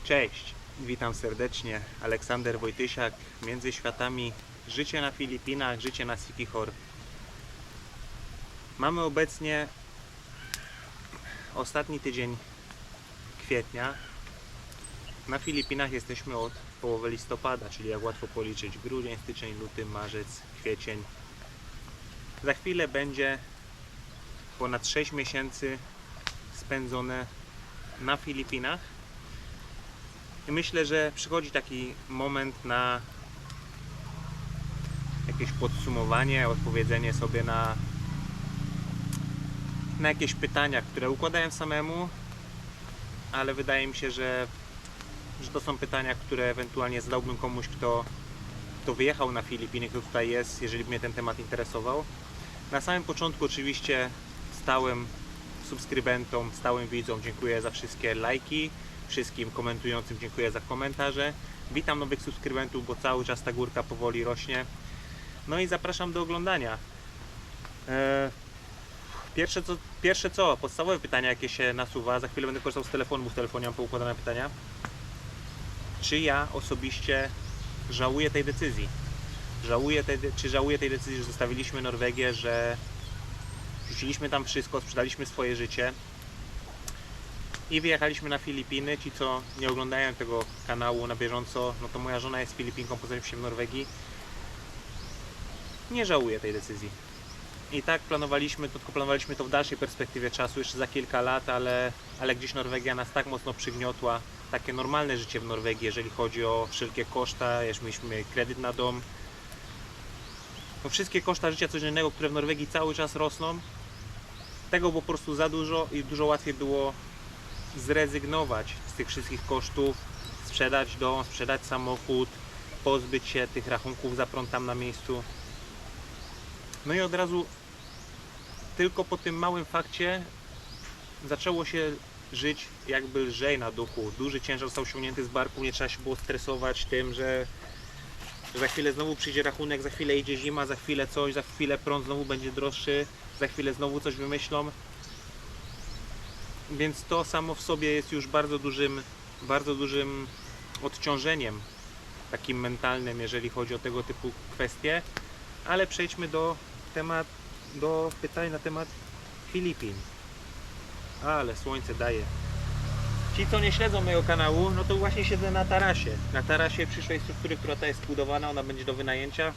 Cześć, witam serdecznie. Aleksander Wojtysiak, Między Światami, życie na Filipinach, życie na Siquijor. Mamy obecnie ostatni tydzień kwietnia. Na Filipinach jesteśmy od połowy listopada, czyli jak łatwo policzyć, grudzień, styczeń, luty, marzec, kwiecień. Za chwilę będzie ponad 6 miesięcy spędzone na Filipinach. I myślę, że przychodzi taki moment na jakieś podsumowanie, odpowiedzenie sobie na jakieś pytania, które układałem samemu, ale wydaje mi się, że to są pytania, które ewentualnie zadałbym komuś, kto wyjechał na Filipiny, kto tutaj jest, jeżeli by mnie ten temat interesował. Na samym początku oczywiście stałym subskrybentom, stałym widzom dziękuję za wszystkie lajki, wszystkim komentującym dziękuję za komentarze. Witam nowych subskrybentów, bo cały czas ta górka powoli rośnie. No i zapraszam do oglądania. Pierwsze co, podstawowe pytania, jakie się nasuwa, za chwilę będę korzystał z telefonu, bo w telefonie mam poukładane pytania. Czy ja osobiście żałuję tej decyzji? Czy żałuję tej decyzji, że zostawiliśmy Norwegię, że rzuciliśmy tam wszystko, sprzedaliśmy swoje życie i wyjechaliśmy na Filipiny. Ci, co nie oglądają tego kanału na bieżąco, no to moja żona jest Filipinką, poznaliśmy się w Norwegii. Nie żałuję tej decyzji. I tak planowaliśmy to, tylko planowaliśmy to w dalszej perspektywie czasu, jeszcze za kilka lat, ale gdzieś Norwegia nas tak mocno przygniotła, takie normalne życie w Norwegii, jeżeli chodzi o wszelkie koszta, już mieliśmy kredyt na dom. No wszystkie koszta życia codziennego, które w Norwegii cały czas rosną, tego było po prostu za dużo i dużo łatwiej było zrezygnować z tych wszystkich kosztów, sprzedać dom, sprzedać samochód, pozbyć się tych rachunków za prąd tam na miejscu. No i od razu tylko po tym małym fakcie zaczęło się żyć jakby lżej na duchu. Duży ciężar został ściągnięty z barku, nie trzeba się było stresować tym, że za chwilę znowu przyjdzie rachunek, za chwilę idzie zima, za chwilę coś, za chwilę prąd znowu będzie droższy, za chwilę znowu coś wymyślą. Więc to samo w sobie jest już bardzo dużym odciążeniem takim mentalnym, jeżeli chodzi o tego typu kwestie. Ale przejdźmy do pytań na temat Filipin. Ale słońce daje. Ci, co nie śledzą mojego kanału, no to właśnie siedzę na tarasie. Na tarasie przyszłej struktury, która ta jest zbudowana, ona będzie do wynajęcia.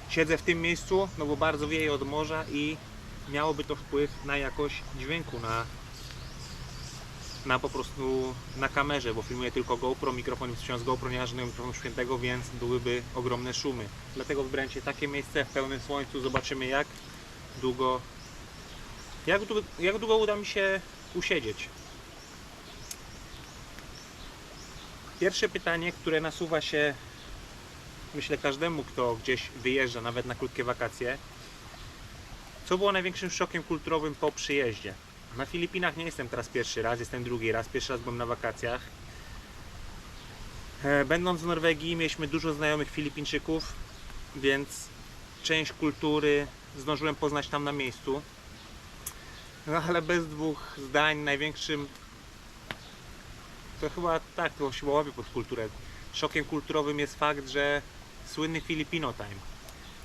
Siedzę w tym miejscu, no bo bardzo wieje od morza i miałoby to wpływ na jakość dźwięku, na po prostu na kamerze, bo filmuję tylko GoPro, mikrofon jest z GoPro, nie ma żadnego mikrofonu świętego, więc byłyby ogromne szumy. Dlatego wybrałem się takie miejsce w pełnym słońcu, zobaczymy jak długo uda mi się usiedzieć. Pierwsze pytanie, które nasuwa się, myślę, każdemu, kto gdzieś wyjeżdża, nawet na krótkie wakacje. Co było największym szokiem kulturowym po przyjeździe? Na Filipinach nie jestem teraz pierwszy raz, jestem drugi raz. Pierwszy raz byłem na wakacjach. Będąc w Norwegii mieliśmy dużo znajomych Filipińczyków, więc część kultury zdążyłem poznać tam na miejscu. No ale bez dwóch zdań największym, to chyba tak, to się łapie pod kulturę. Szokiem kulturowym jest fakt, że słynny Filipino time.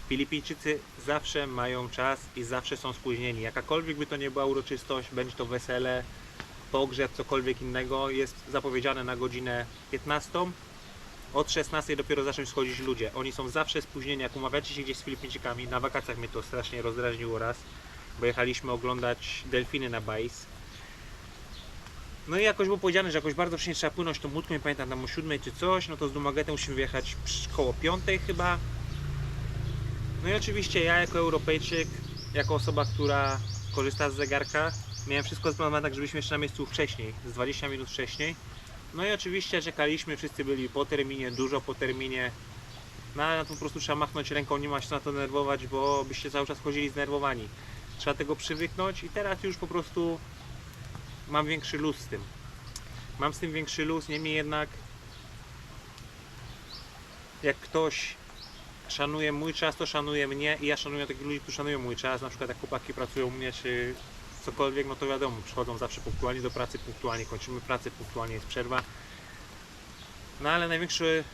Filipińczycy zawsze mają czas i zawsze są spóźnieni. Jakakolwiek by to nie była uroczystość, będzie to wesele, pogrzeb, cokolwiek innego, jest zapowiedziane na godzinę 15. Od 16 dopiero zaczną schodzić ludzie. Oni są zawsze spóźnieni. Jak umawiacie się gdzieś z Filipińczykami, na wakacjach mnie to strasznie rozdrażniło raz, bo jechaliśmy oglądać delfiny na Bais. No i jakoś było powiedziane, że jakoś bardzo wcześnie trzeba płynąć tą łódką, nie pamiętam, tam o 7 czy coś, no to z Dumaguete musimy wyjechać koło 5 chyba. No i oczywiście ja jako Europejczyk, jako osoba, która korzysta z zegarka, miałem wszystko zaplanowane tak, żebyśmy jeszcze na miejscu wcześniej, z 20 minut wcześniej. No i oczywiście czekaliśmy, wszyscy byli po terminie, dużo po terminie. No ale po prostu trzeba machnąć ręką, nie ma się na to denerwować, bo byście cały czas chodzili zdenerwowani. Trzeba tego przywyknąć i teraz już po prostu mam większy luz z tym. Mam z tym większy luz, niemniej jednak jak ktoś szanuje mój czas, to szanuje mnie i ja szanuję takich ludzi, którzy szanują mój czas. Na przykład jak chłopaki pracują u mnie, czy cokolwiek, no to wiadomo, przychodzą zawsze punktualnie do pracy, punktualnie kończymy pracę, punktualnie jest przerwa. No ale największy...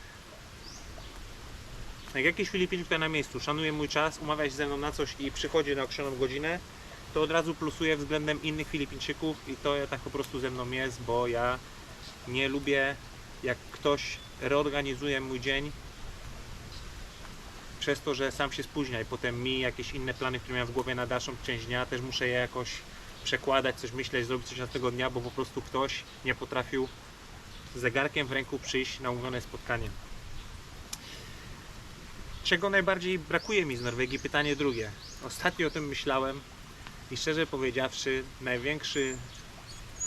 Jak jakiś Filipińczyk tutaj na miejscu szanuje mój czas, umawia się ze mną na coś i przychodzi na określoną godzinę, to od razu plusuje względem innych Filipińczyków i to tak po prostu ze mną jest, bo ja nie lubię, jak ktoś reorganizuje mój dzień przez to, że sam się spóźnia i potem mi jakieś inne plany, które miałem w głowie na dalszą część dnia, też muszę je jakoś przekładać, coś myśleć, zrobić coś na tego dnia, bo po prostu ktoś nie potrafił z zegarkiem w ręku przyjść na umówione spotkanie. Czego najbardziej brakuje mi z Norwegii? Pytanie drugie. Ostatnio o tym myślałem i szczerze powiedziawszy,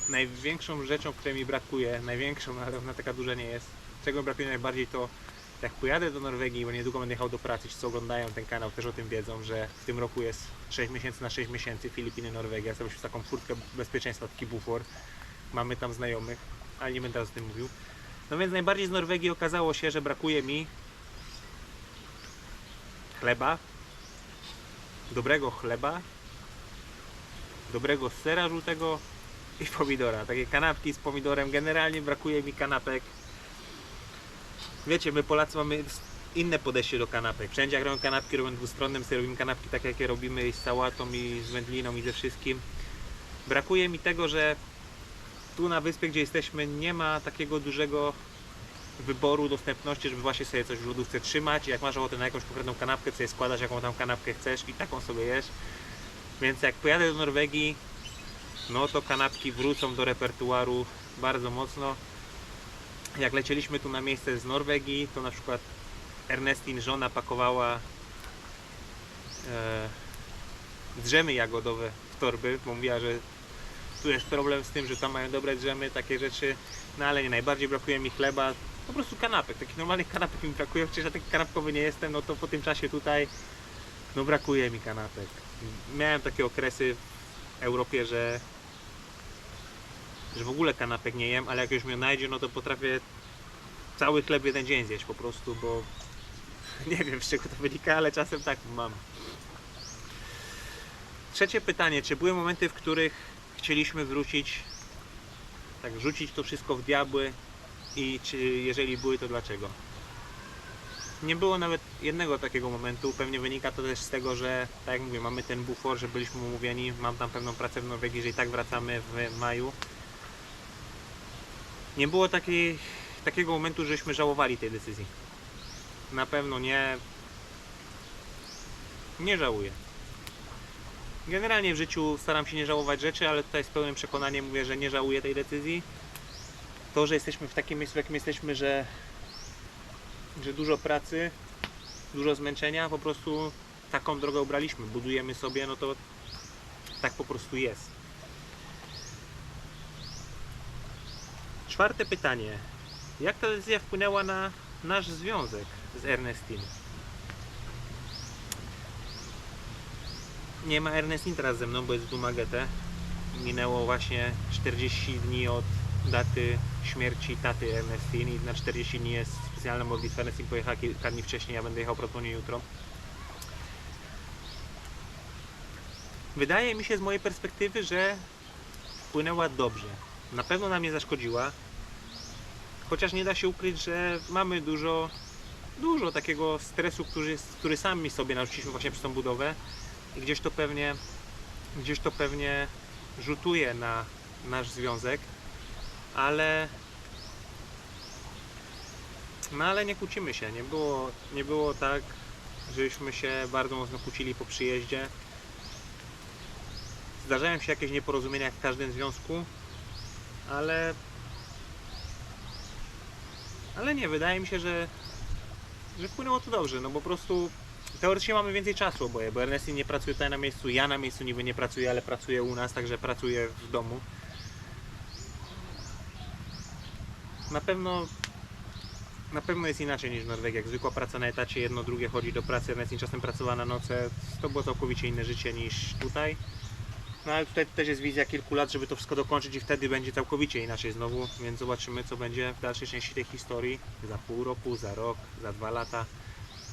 największą rzeczą, której mi brakuje, ale ona taka duża nie jest, czego brakuje najbardziej, to jak pojadę do Norwegii, bo niedługo będę jechał do pracy, ci co oglądają ten kanał też o tym wiedzą, że w tym roku jest 6 miesięcy na 6 miesięcy, Filipiny, Norwegia, sobie taką furtkę bezpieczeństwa, taki bufor, mamy tam znajomych, ale nie będę teraz o tym mówił. No więc najbardziej z Norwegii okazało się, że brakuje mi chleba, dobrego chleba, dobrego sera żółtego i pomidora. Takie kanapki z pomidorem. Generalnie brakuje mi kanapek. Wiecie, my Polacy mamy inne podejście do kanapek. Wszędzie jak robią kanapki, robią dwustronnym, sobie robimy kanapki takie, jakie robimy i z sałatą, i z wędliną, i ze wszystkim. Brakuje mi tego, że tu na wyspie, gdzie jesteśmy, nie ma takiego dużego wyboru, dostępności, żeby właśnie sobie coś w lodówce trzymać. Jak masz ochotę na jakąś konkretną kanapkę, sobie składasz, jaką tam kanapkę chcesz i taką sobie jesz. Więc jak pojadę do Norwegii, no to kanapki wrócą do repertuaru bardzo mocno. Jak lecieliśmy tu na miejsce z Norwegii, to na przykład Ernestin, żona, pakowała drzemy jagodowe w torby, bo mówiła, że tu jest problem z tym, że tam mają dobre drzemy, takie rzeczy. No ale nie, najbardziej brakuje mi chleba, po prostu kanapek, takich normalnych kanapek mi brakuje, chociaż ja taki kanapkowy nie jestem, no to po tym czasie tutaj no brakuje mi kanapek. Miałem takie okresy w Europie, że w ogóle kanapek nie jem, ale jak już mnie najdzie, no to potrafię cały chleb w jeden dzień zjeść po prostu, bo nie wiem z czego to wynika, ale czasem tak mam. Trzecie pytanie, czy były momenty, w których chcieliśmy wrócić, tak rzucić to wszystko w diabły i czy jeżeli były, to dlaczego? Nie było nawet jednego takiego momentu, pewnie wynika to też z tego, że tak jak mówię, mamy ten bufor, że byliśmy umówieni, mam tam pewną pracę w Norwegii, że i tak wracamy w maju. Nie było takiego momentu, żeśmy żałowali tej decyzji. Na pewno nie żałuję. Generalnie w życiu staram się nie żałować rzeczy, ale tutaj z pełnym przekonaniem mówię, że nie żałuję tej decyzji. To, że jesteśmy w takim miejscu, w jakim jesteśmy, że dużo pracy, dużo zmęczenia, po prostu taką drogę obraliśmy, budujemy sobie, no to tak po prostu jest. Czwarte pytanie. Jak ta decyzja wpłynęła na nasz związek z Ernestin? Nie ma Ernestin teraz ze mną, bo jest w Dumaguete. Minęło właśnie 40 dni od daty śmierci taty Ernestin i na 40 dni jest specjalna modlitwa. Ernestin pojechała kilka dni wcześniej, ja będę jechał prawdopodobnie jutro. Wydaje mi się z mojej perspektywy, że wpłynęła dobrze. Na pewno nam nie zaszkodziła. Chociaż nie da się ukryć, że mamy dużo takiego stresu, który sami sobie narzuciliśmy właśnie przez tą budowę i gdzieś to pewnie rzutuje na nasz związek, ale nie kłócimy się, nie było tak, żeśmy się bardzo mocno kłócili po przyjeździe. Zdarzają się jakieś nieporozumienia jak w każdym związku, ale nie, wydaje mi się, że wpłynęło to dobrze, no bo po prostu teoretycznie mamy więcej czasu oboje, bo Ernestin nie pracuje tutaj na miejscu, ja na miejscu niby nie pracuję, ale pracuję u nas, także pracuję w domu. Na pewno jest inaczej niż w Norwegii, jak zwykła praca na etacie, jedno, drugie chodzi do pracy, Ernestin czasem pracowała na noce, to było całkowicie inne życie niż tutaj. No ale tutaj też jest wizja kilku lat, żeby to wszystko dokończyć i wtedy będzie całkowicie inaczej znowu, więc zobaczymy co będzie w dalszej części tej historii, za pół roku, za rok, za 2 lata.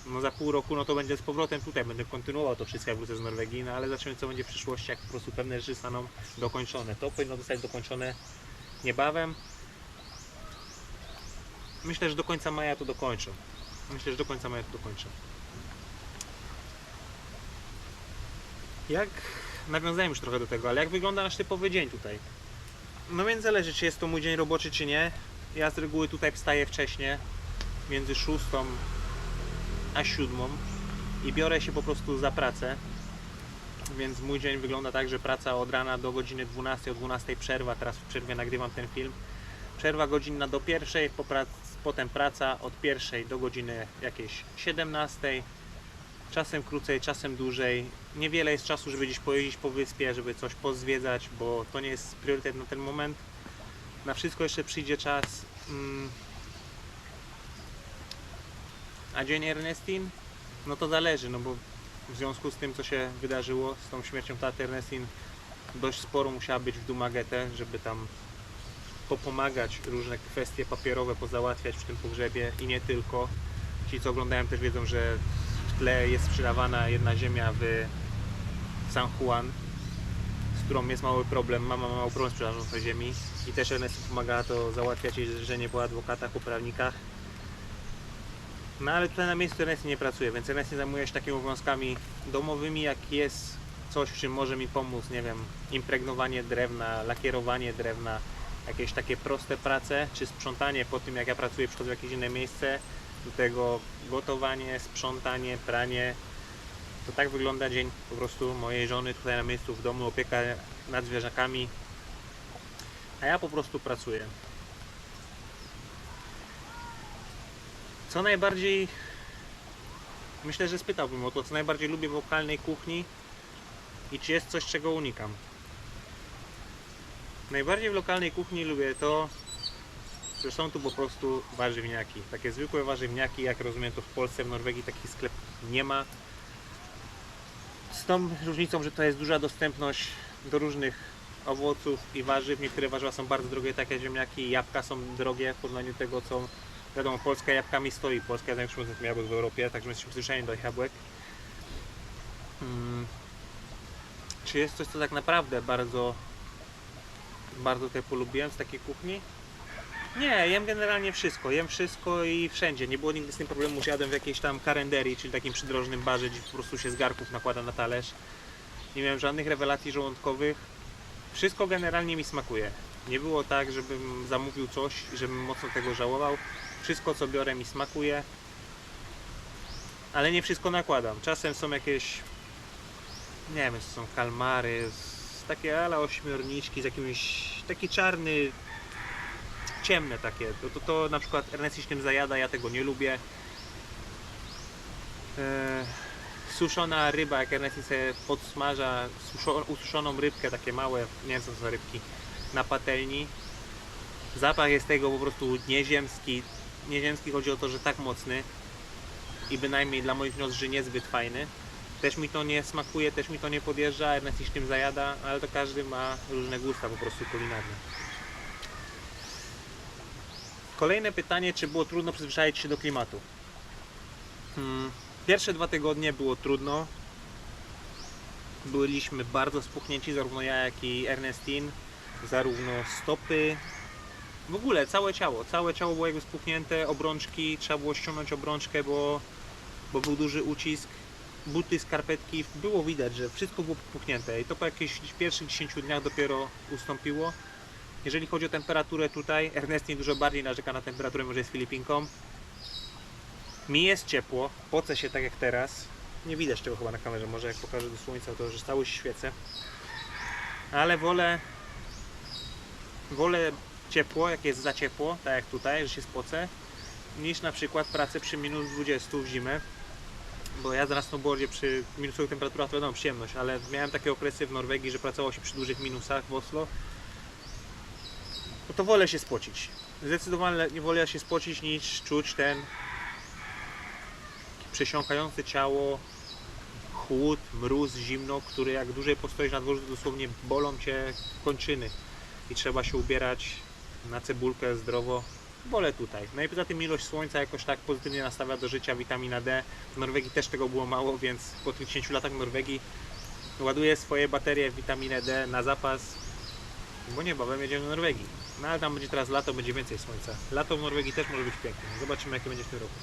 No za pół roku no to będzie z powrotem tutaj, będę kontynuował to wszystko jak wrócę z Norwegii, no ale zobaczymy co będzie w przyszłości, jak po prostu pewne rzeczy staną dokończone. To powinno zostać dokończone niebawem. myślę, że do końca maja to dokończę. Jak nawiązałem już trochę do tego, ale jak wygląda nasz typowy dzień tutaj? No więc zależy, czy jest to mój dzień roboczy, czy nie. Ja z reguły tutaj wstaję wcześnie, między 6 a 7 i biorę się po prostu za pracę. Więc mój dzień wygląda tak, że praca od rana do godziny 12, o 12 przerwa, teraz w przerwie nagrywam ten film. Przerwa godzinna do 1, potem praca od 1 do godziny jakieś 17. Czasem krócej, czasem dłużej. Niewiele jest czasu, żeby gdzieś pojeździć po wyspie, żeby coś pozwiedzać, bo to nie jest priorytet na ten moment. Na wszystko jeszcze przyjdzie czas. A dzień Ernestine? No to zależy, no bo w związku z tym, co się wydarzyło z tą śmiercią taty, Ernestine dość sporo musiała być w Dumaguete, żeby tam popomagać, różne kwestie papierowe pozałatwiać w tym pogrzebie i nie tylko. Ci, co oglądają, też wiedzą, że w tle jest sprzedawana jedna ziemia w San Juan, z którą jest mały problem. Mama ma mały problem z sprzedażą tej ziemi i też Ernestine pomagała to załatwiać, że nie po adwokatach, po prawnikach. No ale tutaj na miejscu Ernestine nie pracuje, więc Ernestine zajmuje się takimi obowiązkami domowymi, jak jest coś, w czym może mi pomóc, nie wiem, impregnowanie drewna, lakierowanie drewna, jakieś takie proste prace, czy sprzątanie po tym, jak ja pracuję, przychodzę w jakieś inne miejsce, do tego gotowanie, sprzątanie, pranie. To tak wygląda dzień po prostu mojej żony tutaj na miejscu w domu, opieka nad zwierzakami, a ja po prostu pracuję. Co najbardziej, myślę, że spytałbym o to, co najbardziej lubię w lokalnej kuchni i czy jest coś, czego unikam. Najbardziej w lokalnej kuchni lubię to, że są tu po prostu warzywniaki. Takie zwykłe warzywniaki, jak rozumiem to w Polsce, w Norwegii takich sklepów nie ma. Z tą różnicą, że to jest duża dostępność do różnych owoców i warzyw. Niektóre warzywa są bardzo drogie, takie jak ziemniaki, jabłka są drogie w porównaniu do tego, co wiadomo, Polska jabłkami stoi. Polska jest największym producentem jabłek w Europie, także jesteśmy przyzwyczajeni do jabłek. Czy jest coś, co tak naprawdę bardzo tutaj polubiłem z takiej kuchni? Nie, jem generalnie wszystko. Jem wszystko i wszędzie. Nie było nigdy z tym problemu, że jadłem w jakiejś tam karenderii, czyli takim przydrożnym barze, gdzie po prostu się z garków nakłada na talerz. Nie miałem żadnych rewelacji żołądkowych. Wszystko generalnie mi smakuje. Nie było tak, żebym zamówił coś i żebym mocno tego żałował. Wszystko, co biorę, mi smakuje. Ale nie wszystko nakładam. Czasem są jakieś, nie wiem, są kalmary, takie ala ośmiorniczki z jakimś, taki czarny, ciemne takie. To na przykład Ernestine się tym zajada, ja tego nie lubię. Suszona ryba, jak Ernestine sobie podsmaża ususzoną rybkę, takie małe, nie wiem co to za rybki, na patelni. Zapach jest tego po prostu nieziemski. Nieziemski chodzi o to, że tak mocny i bynajmniej dla moich nozdrzy niezbyt fajny. Też mi to nie smakuje, też mi to nie podjeżdża, Ernestine się tym zajada, ale to każdy ma różne gusta po prostu kulinarne. Kolejne pytanie, czy było trudno przyzwyczaić się do klimatu? Pierwsze 2 tygodnie było trudno. Byliśmy bardzo spuchnięci, zarówno ja, jak i Ernestine. Zarówno stopy, w ogóle całe ciało było jakby spuchnięte, obrączki, trzeba było ściągnąć obrączkę, bo był duży ucisk. Buty, skarpetki, było widać, że wszystko było puchnięte i to po jakichś pierwszych 10 dniach dopiero ustąpiło. Jeżeli chodzi o temperaturę tutaj, Ernestine dużo bardziej narzeka na temperaturę, może jest Filipinką. Mi jest ciepło, pocę się tak jak teraz. Nie widać tego chyba na kamerze, może jak pokażę do słońca, to już cały się świecę. Ale wolę ciepło, jak jest za ciepło, tak jak tutaj, że się spocę, niż na przykład pracę przy minus 20 w zimę. Bo ja na snowboardzie przy minusowych temperaturach to wiadomo przyjemność, ale miałem takie okresy w Norwegii, że pracowało się przy dużych minusach w Oslo. No to wolę się spocić. Zdecydowanie nie wolę się spocić niż czuć ten przesiąkający ciało, chłód, mróz, zimno, który jak dłużej postoisz na dworzu, dosłownie bolą cię kończyny i trzeba się ubierać na cebulkę zdrowo. Wolę tutaj. No i poza tym ilość słońca jakoś tak pozytywnie nastawia do życia, witamina D. W Norwegii też tego było mało, więc po tych 10 latach w Norwegii ładuję swoje baterie witaminę D na zapas, bo niebawem jedziemy do Norwegii. No ale tam będzie teraz lato, będzie więcej słońca. Lato w Norwegii też może być piękne. Zobaczymy, jakie będzie w tym roku.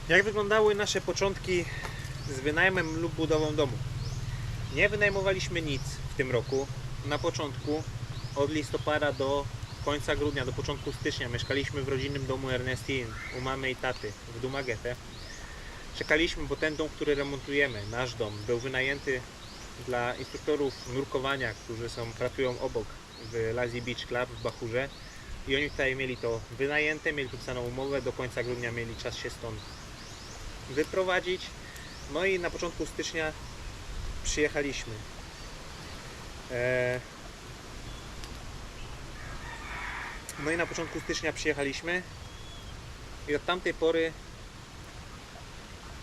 Jak wyglądały nasze początki z wynajmem lub budową domu? Nie wynajmowaliśmy nic w tym roku. Na początku, od listopada do końca grudnia, do początku stycznia mieszkaliśmy w rodzinnym domu Ernestin u mamy i taty w Dumagete. Czekaliśmy, bo ten dom, który remontujemy, nasz dom, był wynajęty dla instruktorów nurkowania, którzy pracują obok w Lazy Beach Club w Bachurze i oni tutaj mieli to wynajęte, mieli podpisaną umowę, do końca grudnia mieli czas się stąd wyprowadzić. No i na początku stycznia przyjechaliśmy. I od tamtej pory,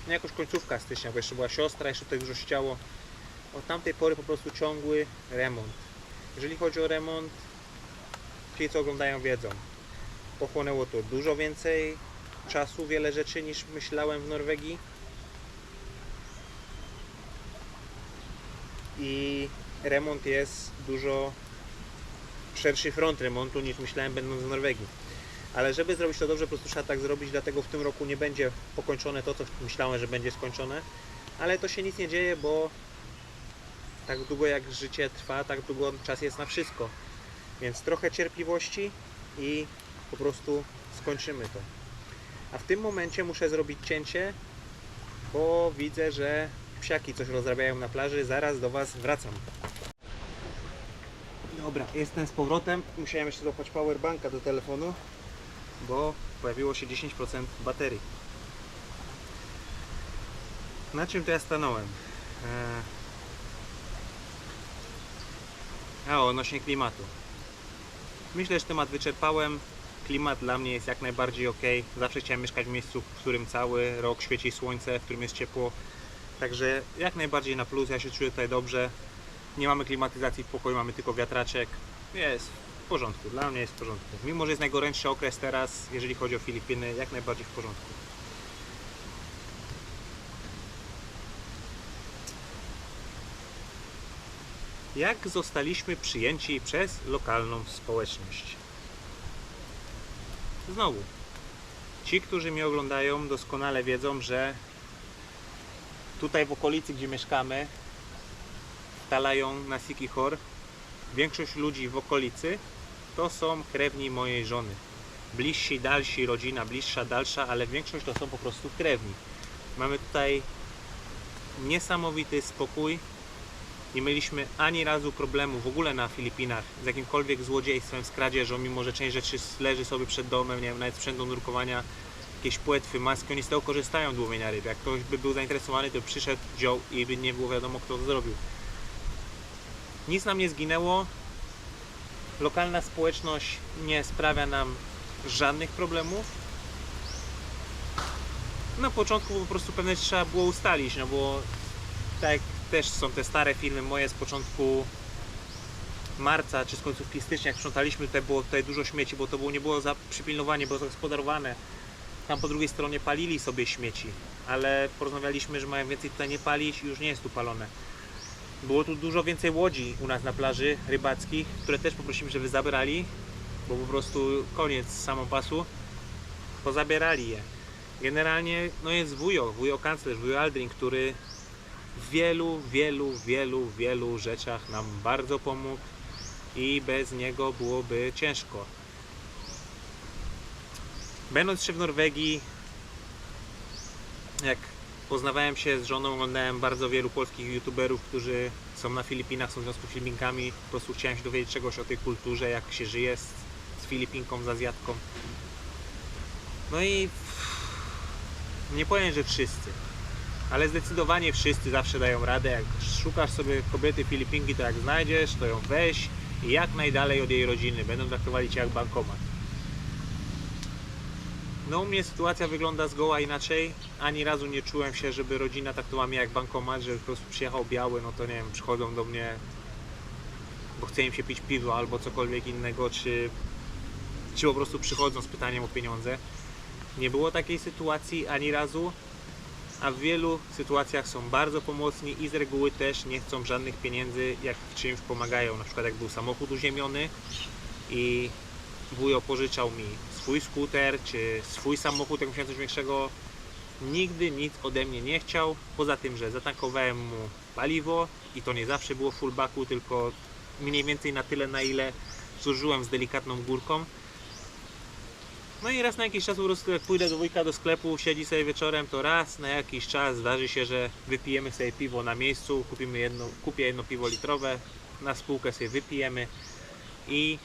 no jakoś końcówka stycznia, bo jeszcze była siostra, jeszcze tutaj dużo się działo. Od tamtej pory po prostu ciągły remont. Jeżeli chodzi o remont, ci co oglądają wiedzą, pochłonęło to dużo więcej czasu, wiele rzeczy niż myślałem w Norwegii. I remont jest dużo szerszy front remontu niż myślałem będąc w Norwegii. Ale żeby zrobić to dobrze, po prostu trzeba tak zrobić, dlatego w tym roku nie będzie pokończone to, co myślałem, że będzie skończone. Ale to się nic nie dzieje, bo tak długo jak życie trwa, tak długo czas jest na wszystko. Więc trochę cierpliwości i po prostu skończymy to. A w tym momencie muszę zrobić cięcie, bo widzę, że psiaki coś rozrabiają na plaży. Zaraz do Was wracam. Dobra, jestem z powrotem. Musiałem jeszcze złapać powerbanka do telefonu, bo pojawiło się 10% baterii. Na czym to ja stanąłem? Odnośnie klimatu. Myślę, że temat wyczerpałem. Klimat dla mnie jest jak najbardziej ok. Zawsze chciałem mieszkać w miejscu, w którym cały rok świeci słońce, w którym jest ciepło. Także jak najbardziej na plus. Ja się czuję tutaj dobrze. Nie mamy klimatyzacji w pokoju, mamy tylko wiatraczek. Jest w porządku, dla mnie jest w porządku. Mimo, że jest najgorętszy okres teraz, jeżeli chodzi o Filipiny, jak najbardziej w porządku. Jak zostaliśmy przyjęci przez lokalną społeczność? Znowu, ci, którzy mnie oglądają, doskonale wiedzą, że tutaj w okolicy, gdzie mieszkamy, w Talajon na Sikihor, większość ludzi w okolicy to są krewni mojej żony. Bliżsi, dalsi, rodzina bliższa, dalsza, ale większość to są po prostu krewni. Mamy tutaj niesamowity spokój. Nie mieliśmy ani razu problemu w ogóle na Filipinach z jakimkolwiek złodziejstwem, z kradzieżą, mimo że część rzeczy leży sobie przed domem, nie wiem, nawet sprzęt do nurkowania, jakieś płetwy, maski, oni z tego korzystają do łowienia ryb. Jak ktoś by był zainteresowany, to przyszedł, wziął i by nie było wiadomo, kto to zrobił. Nic nam nie zginęło. Lokalna społeczność nie sprawia nam żadnych problemów. Na początku po prostu pewne trzeba było ustalić, no bo tak jak też są te stare filmy moje z początku marca czy z końcówki stycznia, jak sprzątaliśmy, było tutaj dużo śmieci, bo to nie było przypilnowanie, było zagospodarowane. Tam po drugiej stronie palili sobie śmieci, ale porozmawialiśmy, że mają więcej tutaj nie palić i już nie jest tu palone. Było tu dużo więcej łodzi u nas na plaży rybackich, które też poprosimy, żeby zabrali, bo po prostu koniec samopasu, pozabierali je. Generalnie no jest wujo kanclerz, wujo Aldrin, który w wielu rzeczach nam bardzo pomógł i bez niego byłoby ciężko. Będąc jeszcze w Norwegii, jak poznawałem się z żoną, oglądałem bardzo wielu polskich youtuberów, którzy są na Filipinach, są w związku z Filipinkami. Po prostu chciałem się dowiedzieć czegoś o tej kulturze, jak się żyje z Filipinką, z Azjatką. No i nie powiem, że wszyscy, ale zdecydowanie wszyscy zawsze dają radę. Jak szukasz sobie kobiety Filipinki, to jak znajdziesz, to ją weź i jak najdalej od jej rodziny. Będą traktowali cię jak bankomat. No u mnie sytuacja wygląda zgoła inaczej. Ani razu nie czułem się, żeby rodzina traktowała mnie jak bankomat, że po prostu przyjechał biały, no to nie wiem, przychodzą do mnie, bo chce im się pić piwo albo cokolwiek innego, czy po prostu przychodzą z pytaniem o pieniądze. Nie było takiej sytuacji ani razu. a w wielu sytuacjach są bardzo pomocni i z reguły też nie chcą żadnych pieniędzy, jak w czymś pomagają. Na przykład jak był samochód uziemiony i wujo pożyczał mi swój skuter czy swój samochód, jak musiałem coś większego, nigdy nic ode mnie nie chciał, poza tym, że zatankowałem mu paliwo i to nie zawsze było full backu, tylko mniej więcej na tyle, na ile zużyłem z delikatną górką. No i raz na jakiś czas po prostu jak pójdę do wujka do sklepu, siedzi sobie wieczorem, to raz na jakiś czas zdarzy się, że wypijemy sobie piwo na miejscu, kupię jedno piwo litrowe, na spółkę sobie wypijemy i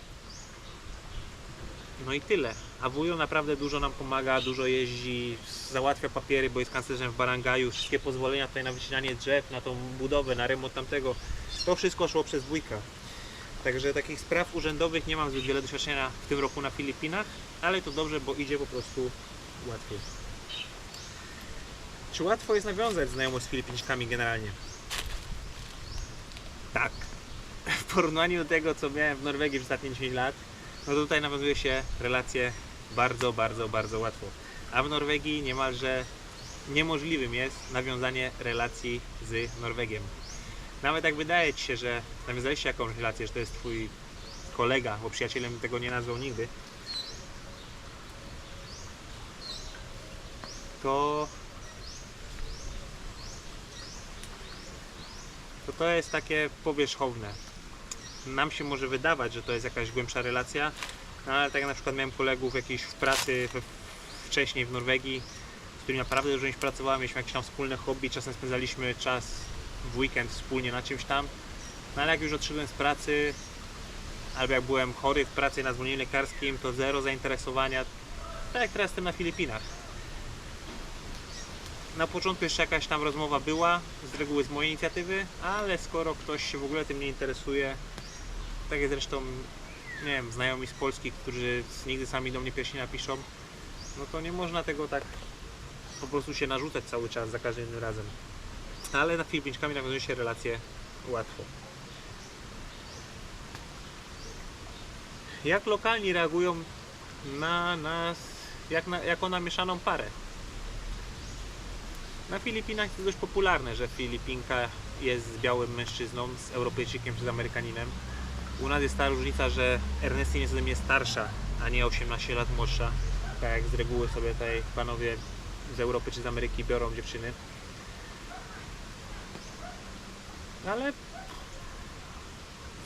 no i tyle. A wujo naprawdę dużo nam pomaga, dużo jeździ, załatwia papiery, bo jest kanclerzem w Barangaju, wszystkie pozwolenia tutaj na wycinanie drzew, na tą budowę, na remont tamtego, to wszystko szło przez wujka. Także takich spraw urzędowych nie mam zbyt wiele doświadczenia w tym roku na Filipinach, ale to dobrze, bo idzie po prostu łatwiej. Czy łatwo jest nawiązać znajomość z Filipińczykami generalnie? Tak. W porównaniu do tego, co miałem w Norwegii przez ostatnie 10 lat, no to tutaj nawiązuje się relacje bardzo łatwo. A w Norwegii niemalże niemożliwym jest nawiązanie relacji z Norwegiem. Nawet jak wydaje Ci się, że nawiązaliście jakąś relację, że to jest Twój kolega, bo przyjacielem tego nie nazwał nigdy, to jest takie powierzchowne. Nam się może wydawać, że to jest jakaś głębsza relacja, no ale tak jak na przykład miałem kolegów jakiś w pracy wcześniej w Norwegii, z którymi naprawdę dużo pracowałem, mieliśmy jakieś tam wspólne hobby, czasem spędzaliśmy czas w weekend wspólnie na czymś tam, no ale jak już odszedłem z pracy, albo jak byłem chory w pracy na zwolnieniu lekarskim, to zero zainteresowania, tak jak teraz jestem na Filipinach. Na początku jeszcze jakaś tam rozmowa była, z reguły z mojej inicjatywy, ale skoro ktoś się w ogóle tym nie interesuje, tak jak zresztą, nie wiem, znajomi z Polski, którzy nigdy sami do mnie pierwsi napiszą, no to nie można tego tak po prostu się narzucać cały czas, za każdym innym razem. Ale na Filipińczykami nawiązują się relacje łatwo. Jak lokalni reagują na nas, jako na mieszaną parę? Na Filipinach jest dość popularne, że Filipinka jest z białym mężczyzną, z Europejczykiem czy z Amerykaninem. U nas jest ta różnica, że Ernestine jest ode mnie starsza, a nie 18 lat młodsza. Tak jak z reguły sobie tutaj panowie z Europy czy z Ameryki biorą dziewczyny. Ale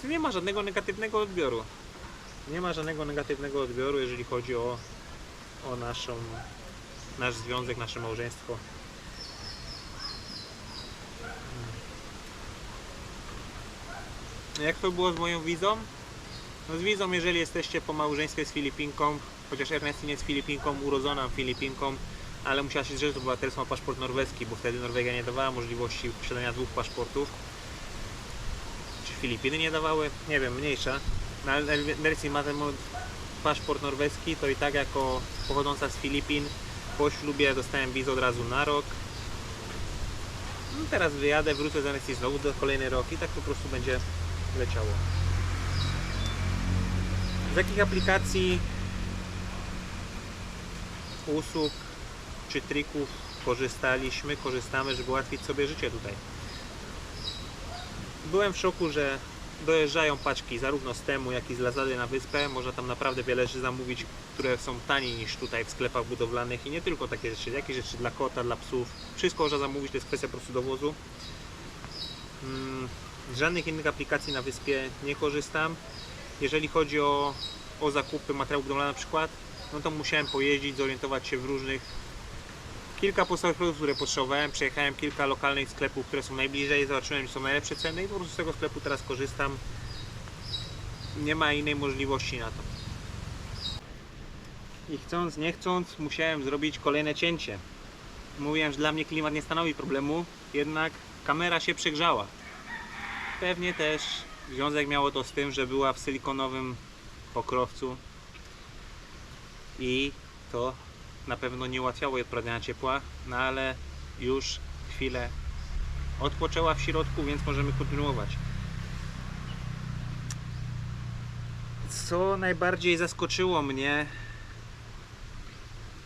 nie ma żadnego negatywnego odbioru. Nie ma żadnego negatywnego odbioru, jeżeli chodzi o nasz związek, nasze małżeństwo. Jak to było z moją wizą? No z wizą, jeżeli jesteście po małżeństwie z Filipinką, chociaż Ernestine jest Filipinką, urodzona Filipinką, ale musiała się zrzec obywatelstwo, ma paszport norweski, bo wtedy Norwegia nie dawała możliwości posiadania dwóch paszportów. Czy Filipiny nie dawały? Nie wiem, mniejsza. No, ale Ernestine ma ten paszport norweski, to i tak jako pochodząca z Filipin po ślubie dostałem wizę od razu na rok. No, teraz wyjadę, wrócę z Ernestine znowu do kolejny rok i tak po prostu będzie leciało. Z jakich aplikacji, usług czy trików korzystamy, żeby ułatwić sobie życie tutaj? Byłem w szoku, że dojeżdżają paczki zarówno z Temu, jak i z Lazady na wyspę. Można tam naprawdę wiele rzeczy zamówić, które są taniej niż tutaj w sklepach budowlanych i nie tylko takie rzeczy, jakieś rzeczy dla kota, dla psów. Wszystko można zamówić, to jest kwestia po prostu dowozu. Z żadnych innych aplikacji na wyspie nie korzystam. Jeżeli chodzi o zakupy materiałów budowlanych na przykład, no to musiałem pojeździć, zorientować się w różnych. Kilka podstawowych produktów, które potrzebowałem, przejechałem kilka lokalnych sklepów, które są najbliżej, zobaczyłem, że są najlepsze ceny i po prostu z tego sklepu teraz korzystam. Nie ma innej możliwości na to. I chcąc, nie chcąc, musiałem zrobić kolejne cięcie. Mówiłem, że dla mnie klimat nie stanowi problemu, jednak kamera się przegrzała. Pewnie też związek miało to z tym, że była w silikonowym pokrowcu i to na pewno nie ułatwiało jej odprowadzania ciepła, no ale już chwilę odpoczęła w środku, więc możemy kontynuować. Co najbardziej zaskoczyło mnie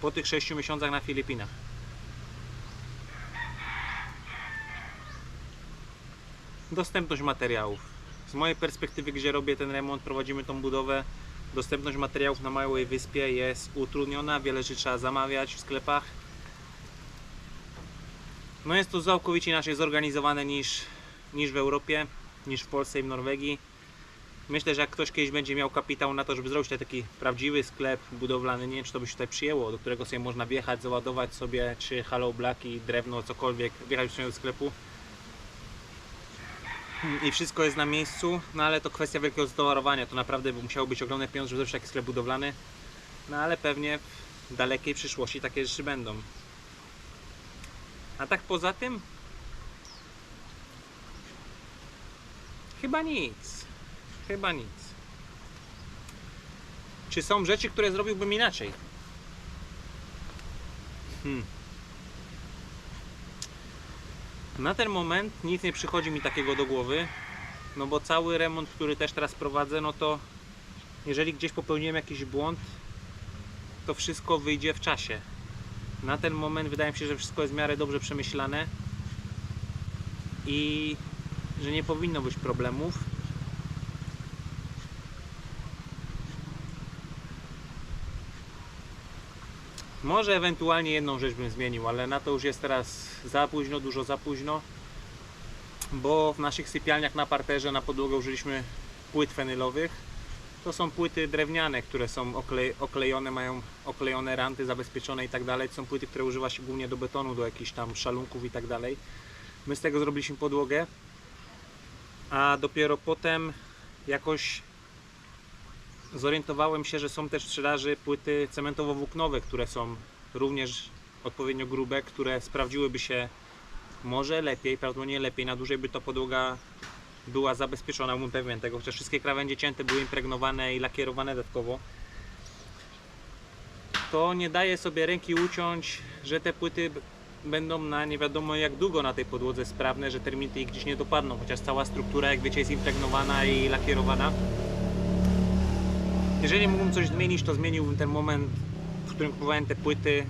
po tych 6 miesiącach na Filipinach? dostępność materiałów. Z mojej perspektywy, gdzie robię ten remont, prowadzimy tą budowę, dostępność materiałów na małej wyspie jest utrudniona, wiele rzeczy trzeba zamawiać w sklepach. No jest to całkowicie inaczej zorganizowane niż w Europie, niż w Polsce i w Norwegii. Myślę, że jak ktoś kiedyś będzie miał kapitał na to, żeby zrobić taki prawdziwy sklep budowlany, nie wiem, czy to by się tutaj przyjęło, do którego sobie można wjechać, załadować sobie czy hollow blocki, drewno, cokolwiek, wjechać do sklepu i wszystko jest na miejscu, no ale to kwestia wielkiego zatowarowania, to naprawdę musiało być ogromne pieniądze, żeby zrobić taki sklep budowlany, no ale pewnie w dalekiej przyszłości takie rzeczy będą. A tak poza tym chyba nic. Chyba nic. Czy są rzeczy, które zrobiłbym inaczej? Na ten moment nic nie przychodzi mi takiego do głowy, no bo cały remont, który też teraz prowadzę, no to jeżeli gdzieś popełniłem jakiś błąd, to wszystko wyjdzie w czasie. Na ten moment wydaje mi się, że wszystko jest w miarę dobrze przemyślane i że nie powinno być problemów. Może ewentualnie jedną rzecz bym zmienił, ale na to już jest teraz za późno, dużo za późno, bo w naszych sypialniach na parterze na podłogę użyliśmy płyt fenylowych. To są płyty drewniane, które są oklejone, mają oklejone ranty zabezpieczone i tak dalej. To są płyty, które używa się głównie do betonu, do jakichś tam szalunków i tak dalej. My z tego zrobiliśmy podłogę, a dopiero potem jakoś zorientowałem się, że są też w sprzedaży płyty cementowo-włóknowe, które są również odpowiednio grube, które sprawdziłyby się może lepiej, prawdopodobnie lepiej, na dłużej by to podłoga była zabezpieczona, byłem pewien tego, chociaż wszystkie krawędzie cięte były impregnowane i lakierowane dodatkowo. To nie daje sobie ręki uciąć, że te płyty będą na nie wiadomo jak długo na tej podłodze sprawne, że termity ich gdzieś nie dopadną, chociaż cała struktura, jak wiecie, jest impregnowana i lakierowana. Jeżeli mógłbym coś zmienić, to zmieniłbym ten moment, w którym kupowałem te płyty